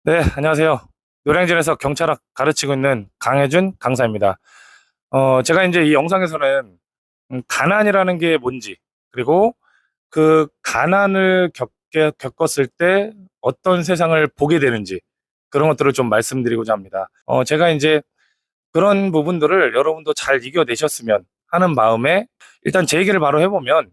네, 안녕하세요. 노량진에서 경찰학 가르치고 있는 강혜준 강사입니다. 제가 이제 이 영상에서는 가난이라는 게 뭔지, 그리고 그 가난을 겪었을 때 어떤 세상을 보게 되는지, 그런 것들을 좀 말씀드리고자 합니다. 제가 이제 그런 부분들을 여러분도 잘 이겨내셨으면 하는 마음에 일단 제 얘기를 바로 해보면,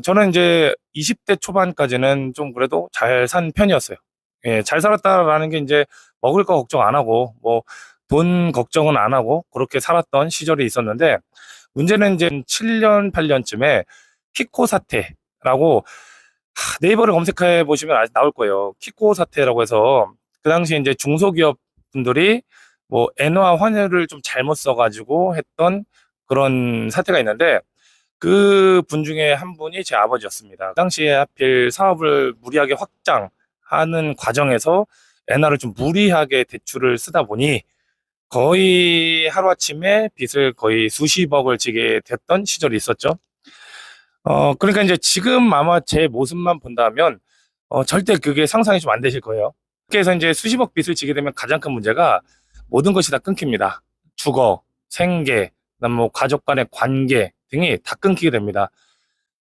저는 이제 20대 초반까지는 좀 그래도 잘 산 편이었어요. 예, 잘 살았다라는 게 이제 먹을 거 걱정 안 하고, 뭐, 돈 걱정은 안 하고, 그렇게 살았던 시절이 있었는데, 문제는 이제 7년, 8년쯤에 키코 사태라고, 네이버를 검색해 보시면 나올 거예요. 키코 사태라고 해서, 그 당시에 이제 중소기업 분들이 뭐, 엔화 환율을 좀 잘못 써가지고 했던 그런 사태가 있는데, 그 분 중에 한 분이 제 아버지였습니다. 그 당시에 하필 사업을 무리하게 확장하는 과정에서 엔화를 좀 무리하게 대출을 쓰다 보니 거의 하루아침에 빚을 거의 수십억을 지게 됐던 시절이 있었죠. 그러니까 이제 지금 아마 제 모습만 본다면 절대 그게 상상이 좀 안 되실 거예요. 그래서 이제 수십억 빚을 지게 되면 가장 큰 문제가 모든 것이 다 끊깁니다. 주거, 생계, 그다음 뭐 가족 간의 관계 등이 다 끊기게 됩니다.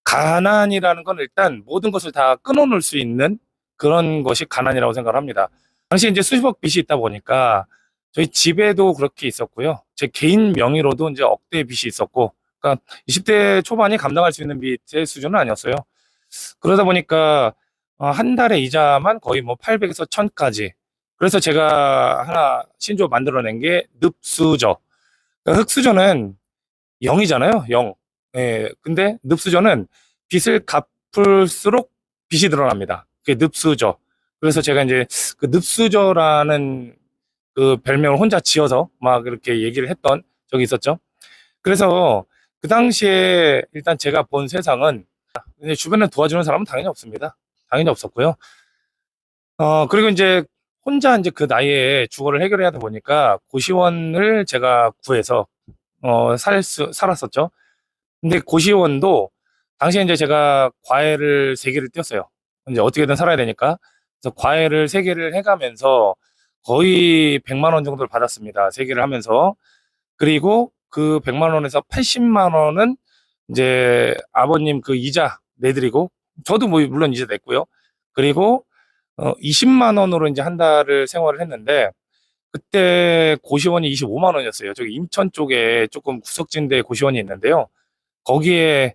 가난이라는 건 일단 모든 것을 다 끊어놓을 수 있는 그런 것이 가난이라고 생각을 합니다. 당시 이제 수십억 빚이 있다 보니까 저희 집에도 그렇게 있었고요. 제 개인 명의로도 이제 억대 빚이 있었고, 그러니까 20대 초반이 감당할 수 있는 빚의 수준은 아니었어요. 그러다 보니까 한 달에 이자만 거의 뭐 800에서 1000까지. 그래서 제가 하나 신조 만들어낸 게 늪수저. 그러니까 흙수저는 0이잖아요. 0. 예. 근데 늪수저는 빚을 갚을수록 빚이 늘어납니다. 그게 늪수저. 그래서 제가 이제 그 늪수저라는 그 별명을 혼자 지어서 막 이렇게 얘기를 했던 적이 있었죠. 그래서 그 당시에 일단 제가 본 세상은 주변에 도와주는 사람은 당연히 없습니다. 당연히 없었고요. 그리고 이제 혼자 이제 그 나이에 주거를 해결해야 하다 보니까 고시원을 제가 구해서 살았었죠. 근데 고시원도 당시에 이제 제가 과외를 세 개를 뛰었어요. 이제 어떻게든 살아야 되니까. 그래서 과외를 세 개를 해가면서 거의 100만 원 정도를 받았습니다. 세 개를 하면서. 그리고 그 100만 원에서 80만 원은 이제 아버님 그 이자 내드리고, 저도 뭐 물론 이자 냈고요. 그리고 20만 원으로 이제 한 달을 생활을 했는데, 그때 고시원이 25만 원이었어요. 저기 인천 쪽에 조금 구석진 데 고시원이 있는데요. 거기에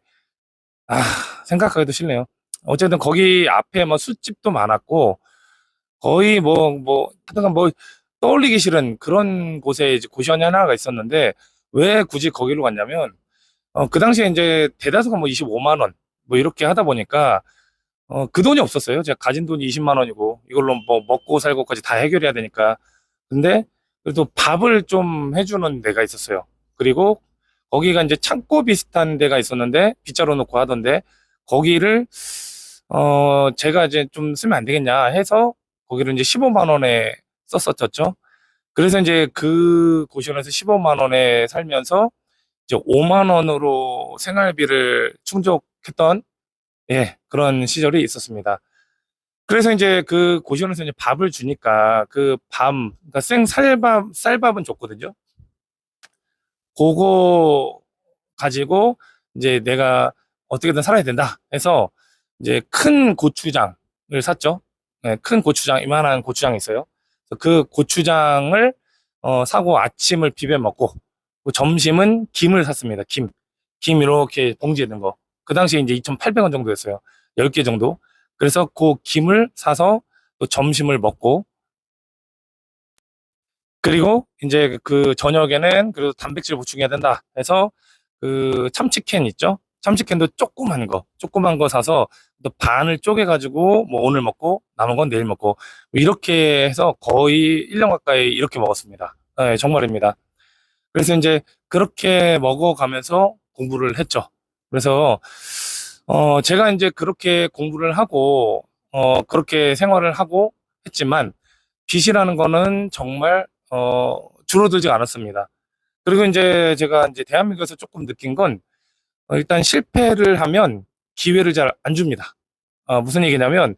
아, 생각하기도 싫네요. 어쨌든 거기 앞에 뭐 술집도 많았고 거의 하여튼 뭐 떠올리기 싫은 그런 곳에 이제 고시원이 하나가 있었는데, 왜 굳이 거기로 갔냐면 그 당시에 이제 대다수가 뭐 25만 원 뭐 이렇게 하다 보니까 그 돈이 없었어요. 제가 가진 돈이 20만 원이고 이걸로 뭐 먹고 살고까지 다 해결해야 되니까. 근데 그래도 밥을 좀 해주는 데가 있었어요. 그리고 거기가 이제 창고 비슷한 데가 있었는데 빗자루 놓고 하던데, 거기를 제가 이제 좀 쓰면 안 되겠냐 해서 거기를 이제 15만 원에 썼었죠. 그래서 이제 그 고시원에서 15만 원에 살면서 이제 5만 원으로 생활비를 충족했던, 예, 그런 시절이 있었습니다. 그래서 이제 그 고시원에서 이제 밥을 주니까 그러니까 쌀밥은 줬거든요. 그거 가지고 이제 내가 어떻게든 살아야 된다 해서 이제 큰 고추장을 샀죠. 네, 큰 고추장, 이만한 고추장이 있어요. 그래서 그 고추장을 사고 아침을 비벼 먹고, 그 점심은 김을 샀습니다. 김 이렇게 봉지에 넣은 거. 그 당시에 이제 2,800원 정도였어요. 10개 정도. 그래서 그 김을 사서 또 점심을 먹고, 그리고 이제 그 저녁에는 그래도 단백질 보충해야 된다 해서 그 참치캔 있죠? 참치캔도 조그만 거 사서 또 반을 쪼개가지고 뭐 오늘 먹고 남은 건 내일 먹고, 이렇게 해서 거의 1년 가까이 이렇게 먹었습니다. 네, 정말입니다. 그래서 이제 그렇게 먹어가면서 공부를 했죠. 그래서 제가 이제 그렇게 공부를 하고 그렇게 생활을 하고 했지만 빚이라는 거는 정말 줄어들지 않았습니다. 그리고 이제 제가 이제 대한민국에서 조금 느낀 건 일단 실패를 하면 기회를 잘 안 줍니다. 무슨 얘기냐면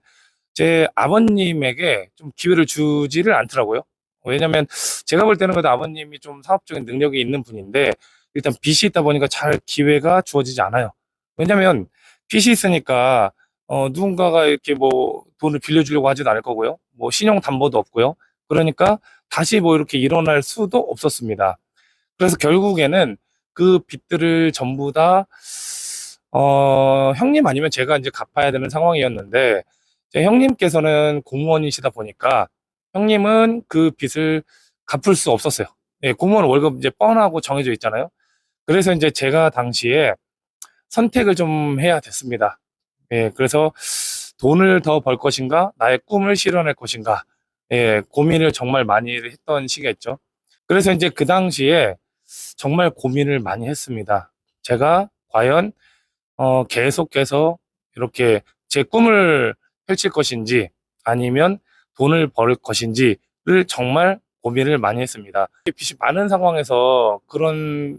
제 아버님에게 좀 기회를 주지를 않더라고요. 왜냐면 제가 볼 때는 그래도 아버님이 좀 사업적인 능력이 있는 분인데 일단 빚이 있다 보니까 잘 기회가 주어지지 않아요. 왜냐면 빚이 있으니까 누군가가 이렇게 뭐 돈을 빌려주려고 하지도 않을 거고요. 뭐 신용 담보도 없고요. 그러니까 다시 뭐 이렇게 일어날 수도 없었습니다. 그래서 결국에는 그 빚들을 전부 다 형님 아니면 제가 이제 갚아야 되는 상황이었는데 제 형님께서는 공무원이시다 보니까 형님은 그 빚을 갚을 수 없었어요. 예, 공무원 월급 이제 뻔하고 정해져 있잖아요. 그래서 이제 제가 당시에 선택을 좀 해야 됐습니다. 예, 그래서 돈을 더 벌 것인가, 나의 꿈을 실현할 것인가, 예, 고민을 정말 많이 했던 시기였죠. 그래서 이제 그 당시에 정말 고민을 많이 했습니다. 제가 과연 계속해서 이렇게 제 꿈을 펼칠 것인지 아니면 돈을 벌 것인지를 정말 고민을 많이 했습니다. 빚이 많은 상황에서 그런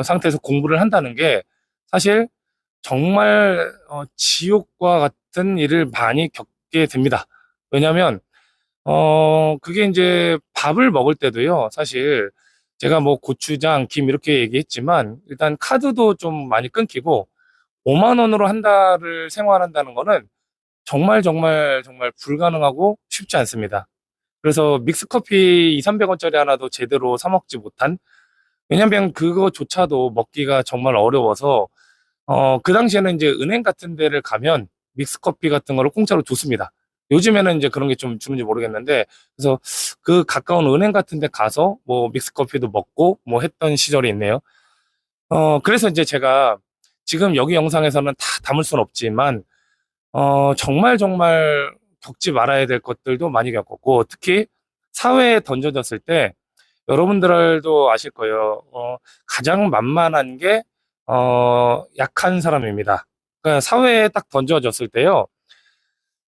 상태에서 공부를 한다는 게 사실 정말 지옥과 같은 일을 많이 겪게 됩니다. 왜냐하면 그게 이제 밥을 먹을 때도요. 사실 제가 뭐 고추장, 김 이렇게 얘기했지만 일단 카드도 좀 많이 끊기고 5만 원으로 한 달을 생활한다는 거는 정말 정말 정말 불가능하고 쉽지 않습니다. 그래서 믹스커피 2, 300원짜리 하나도 제대로 사 먹지 못한 왜냐면 그거조차도 먹기가 정말 어려워서 그 당시에는 이제 은행 같은 데를 가면 믹스커피 같은 거를 공짜로 줬습니다. 요즘에는 이제 그런 게 좀 주는지 모르겠는데 그래서 그 가까운 은행 같은 데 가서 뭐 믹스커피도 먹고 뭐 했던 시절이 있네요. 그래서 이제 제가 지금 여기 영상에서는 다 담을 수는 없지만 정말 정말 겪지 말아야 될 것들도 많이 겪었고 특히 사회에 던져졌을 때 여러분들도 아실 거예요. 가장 만만한 게 약한 사람입니다. 그러니까 사회에 딱 던져졌을 때요.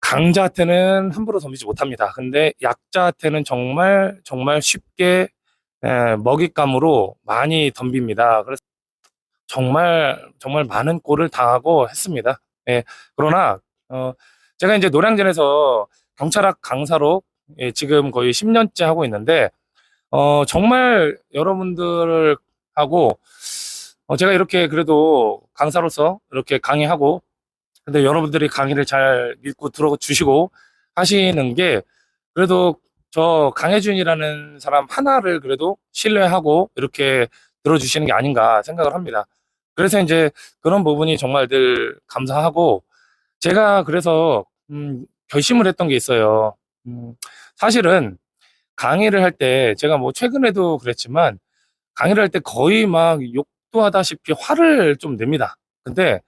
강자한테는 함부로 덤비지 못합니다. 근데 약자한테는 정말 정말 쉽게 먹잇감으로 많이 덤빕니다. 그래서 정말 정말 많은 꼴을 당하고 했습니다. 예, 그러나 어, 제가 이제 노량진에서 경찰학 강사로 지금 거의 10년째 하고 있는데 정말 여러분들하고 제가 이렇게 그래도 강사로서 이렇게 강의하고 근데 여러분들이 강의를 잘 믿고 들어주시고 하시는 게 그래도 저 강혜준이라는 사람 하나를 그래도 신뢰하고 이렇게 들어주시는 게 아닌가 생각을 합니다. 그래서 이제 그런 부분이 정말 늘 감사하고 제가 그래서 결심을 했던 게 있어요. 사실은 강의를 할 때 제가 뭐 최근에도 그랬지만 강의를 할 때 거의 막 욕도 하다시피 화를 좀 냅니다. 근데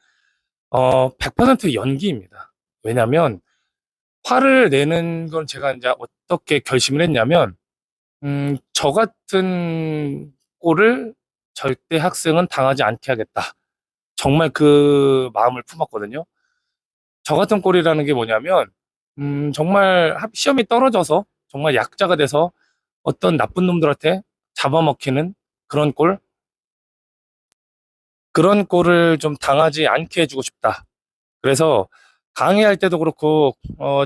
100% 연기입니다. 왜냐면 화를 내는 건 제가 이제 어떻게 결심을 했냐면 저 같은 꼴을 절대 학생은 당하지 않게 하겠다. 정말 그 마음을 품었거든요. 저 같은 꼴이라는 게 뭐냐면 정말 시험이 떨어져서 정말 약자가 돼서 어떤 나쁜 놈들한테 잡아먹히는 그런 꼴, 그런 꼴을 좀 당하지 않게 해주고 싶다. 그래서 강의할 때도 그렇고,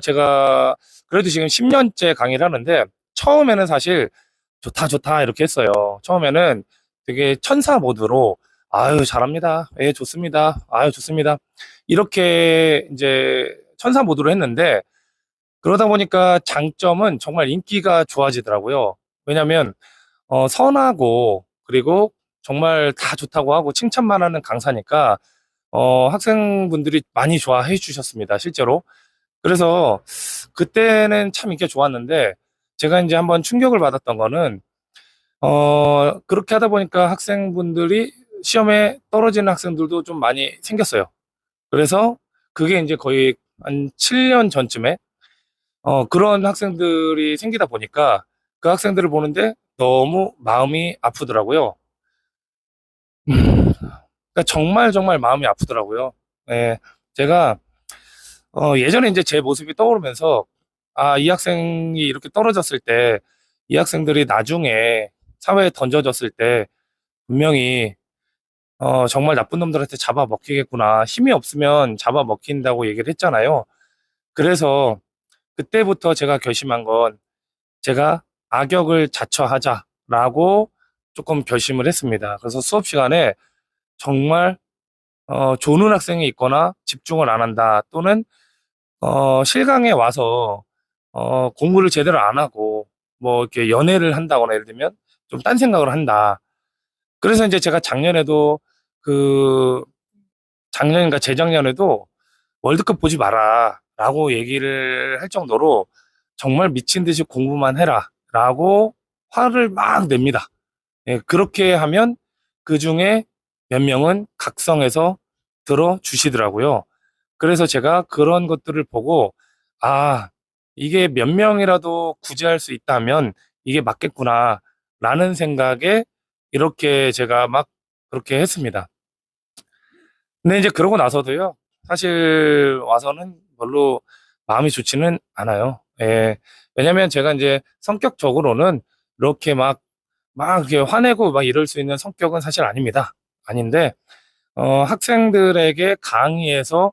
제가 그래도 지금 10년째 강의를 하는데, 처음에는 사실 좋다, 좋다, 이렇게 했어요. 처음에는 되게 천사 모드로, 아유, 잘합니다. 예, 좋습니다. 아유, 좋습니다. 이렇게 이제 천사 모드로 했는데, 그러다 보니까 장점은 정말 인기가 좋아지더라고요. 왜냐면, 선하고, 그리고 정말 다 좋다고 하고 칭찬만 하는 강사니까, 학생분들이 많이 좋아해 주셨습니다, 실제로. 그래서 그때는 참 인기가 좋았는데, 제가 이제 한번 충격을 받았던 거는, 그렇게 하다 보니까 학생분들이 시험에 떨어지는 학생들도 좀 많이 생겼어요. 그래서 그게 이제 거의 한 7년 전쯤에, 그런 학생들이 생기다 보니까 그 학생들을 보는데 너무 마음이 아프더라고요. 그러니까 정말 정말 마음이 아프더라고요. 예, 제가 예전에 이제 제 모습이 떠오르면서 아, 이 학생이 이렇게 떨어졌을 때 이 학생들이 나중에 사회에 던져졌을 때 분명히 정말 나쁜 놈들한테 잡아먹히겠구나. 힘이 없으면 잡아먹힌다고 얘기를 했잖아요. 그래서 그때부터 제가 결심한 건 제가 악역을 자처하자라고 조금 결심을 했습니다. 그래서 수업 시간에 정말 조는 학생이 있거나 집중을 안 한다 또는 실강에 와서 공부를 제대로 안 하고 뭐 이렇게 연애를 한다거나 예를 들면 좀 딴 생각을 한다. 그래서 이제 제가 작년에도 그 작년인가 재작년에도 월드컵 보지 마라라고 얘기를 할 정도로 정말 미친 듯이 공부만 해라라고 화를 막 냅니다. 예, 그렇게 하면 그중에 몇 명은 각성해서 들어주시더라고요. 그래서 제가 그런 것들을 보고, 아, 이게 몇 명이라도 구제할 수 있다면 이게 맞겠구나라는 생각에 이렇게 제가 막 그렇게 했습니다. 근데 이제 그러고 나서도요, 사실 와서는 별로 마음이 좋지는 않아요. 예. 왜냐면 제가 이제 성격적으로는 이렇게 막 이렇게 화내고 막 이럴 수 있는 성격은 사실 아닙니다. 아닌데, 학생들에게 강의해서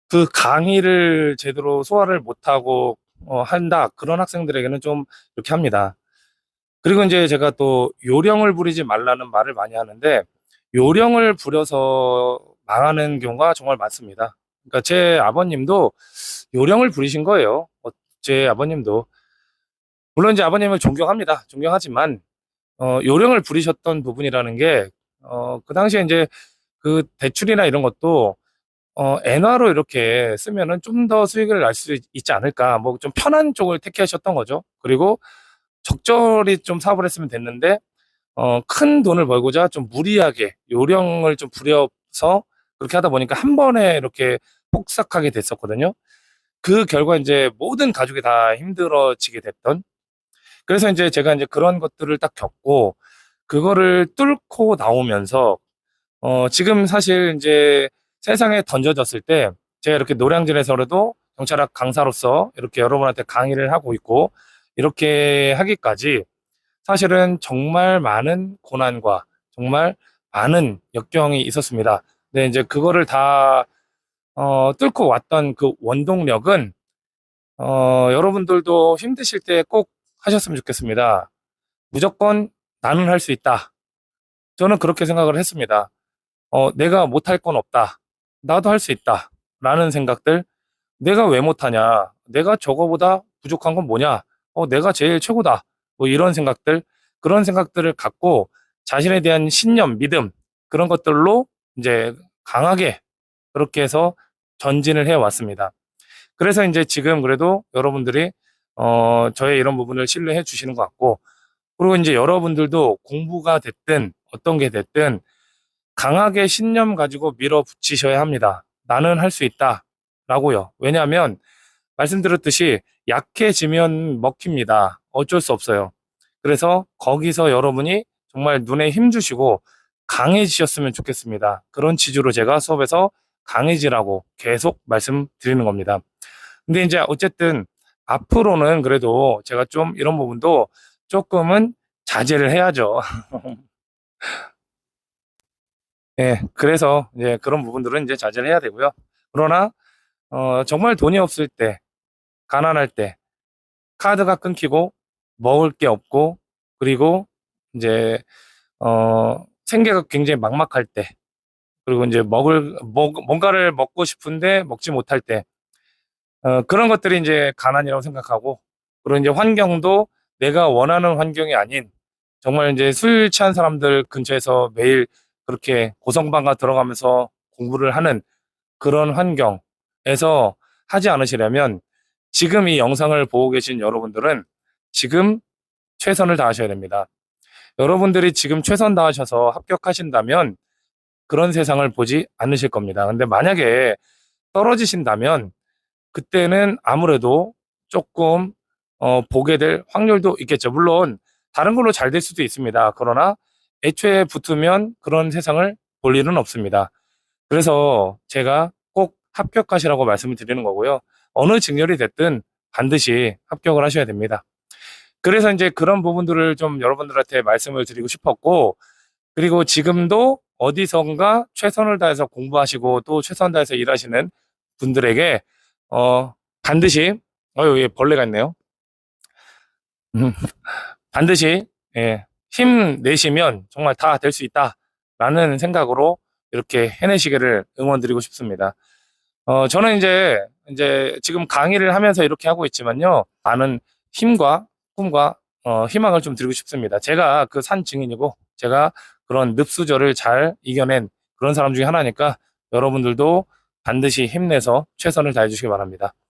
그 강의를 제대로 소화를 못하고, 한다. 그런 학생들에게는 좀 이렇게 합니다. 그리고 이제 제가 또 요령을 부리지 말라는 말을 많이 하는데, 요령을 부려서 망하는 경우가 정말 많습니다. 그러니까 제 아버님도 요령을 부리신 거예요. 제 아버님도. 물론 이제 아버님을 존경합니다. 존경하지만, 요령을 부리셨던 부분이라는 게, 그 당시에 이제 그 대출이나 이런 것도, 엔화로 이렇게 쓰면은 좀 더 수익을 날 수 있지 않을까. 뭐 좀 편한 쪽을 택하셨던 거죠. 그리고 적절히 좀 사업을 했으면 됐는데, 큰 돈을 벌고자 좀 무리하게 요령을 좀 부려서 그렇게 하다 보니까 한 번에 이렇게 폭삭하게 됐었거든요. 그 결과 이제 모든 가족이 다 힘들어지게 됐던. 그래서 이제 제가 이제 그런 것들을 딱 겪고 그거를 뚫고 나오면서 지금 사실 이제 세상에 던져졌을 때 제가 이렇게 노량진에서라도 경찰학 강사로서 이렇게 여러분한테 강의를 하고 있고 이렇게 하기까지 사실은 정말 많은 고난과 정말 많은 역경이 있었습니다. 근데 이제 그거를 다 뚫고 왔던 그 원동력은 여러분들도 힘드실 때 꼭 하셨으면 좋겠습니다. 무조건 나는 할 수 있다. 저는 그렇게 생각을 했습니다. 내가 못할 건 없다. 나도 할 수 있다. 라는 생각들. 내가 왜 못하냐? 내가 저거보다 부족한 건 뭐냐? 내가 제일 최고다. 뭐 이런 생각들, 그런 생각들을 갖고 자신에 대한 신념, 믿음, 그런 것들로 이제 강하게 그렇게 해서 전진을 해 왔습니다. 그래서 이제 지금 그래도 여러분들이, 저의 이런 부분을 신뢰해 주시는 것 같고, 그리고 이제 여러분들도 공부가 됐든 어떤 게 됐든 강하게 신념 가지고 밀어붙이셔야 합니다. 나는 할 수 있다. 라고요. 왜냐하면 말씀드렸듯이 약해지면 먹힙니다. 어쩔 수 없어요. 그래서 거기서 여러분이 정말 눈에 힘 주시고 강해지셨으면 좋겠습니다. 그런 취지로 제가 수업에서 강해지라고 계속 말씀드리는 겁니다. 근데 이제 어쨌든 앞으로는 그래도 제가 좀 이런 부분도 조금은 자제를 해야죠. 예, 그래서 이제 그런 부분들은 이제 자제를 해야 되고요. 그러나 정말 돈이 없을 때, 가난할 때, 카드가 끊기고 먹을 게 없고 그리고 이제 생계가 굉장히 막막할 때, 그리고 이제 뭔가를 먹고 싶은데 먹지 못할 때, 그런 것들이 이제 가난이라고 생각하고, 그리고 이제 환경도 내가 원하는 환경이 아닌 정말 이제 술 취한 사람들 근처에서 매일 그렇게 고성방가 들어가면서 공부를 하는 그런 환경에서 하지 않으시려면 지금 이 영상을 보고 계신 여러분들은 지금 최선을 다하셔야 됩니다. 여러분들이 지금 최선 다하셔서 합격하신다면 그런 세상을 보지 않으실 겁니다. 근데 만약에 떨어지신다면 그때는 아무래도 조금 보게 될 확률도 있겠죠. 물론 다른 걸로 잘 될 수도 있습니다. 그러나 애초에 붙으면 그런 세상을 볼 일은 없습니다. 그래서 제가 꼭 합격하시라고 말씀을 드리는 거고요. 어느 직렬이 됐든 반드시 합격을 하셔야 됩니다. 그래서 이제 그런 부분들을 좀 여러분들한테 말씀을 드리고 싶었고, 그리고 지금도 어디선가 최선을 다해서 공부하시고 또 최선 다해서 일하시는 분들에게 반드시, 여기 벌레가 있네요. 음, 반드시, 예, 힘내시면 정말 다 될 수 있다라는 생각으로 이렇게 해내시기를 응원드리고 싶습니다. 저는 이제 지금 강의를 하면서 이렇게 하고 있지만요. 많은 힘과 꿈과 희망을 좀 드리고 싶습니다. 제가 그 산 증인이고, 제가 그런 늪수저를 잘 이겨낸 그런 사람 중에 하나니까 여러분들도 반드시 힘내서 최선을 다해 주시기 바랍니다.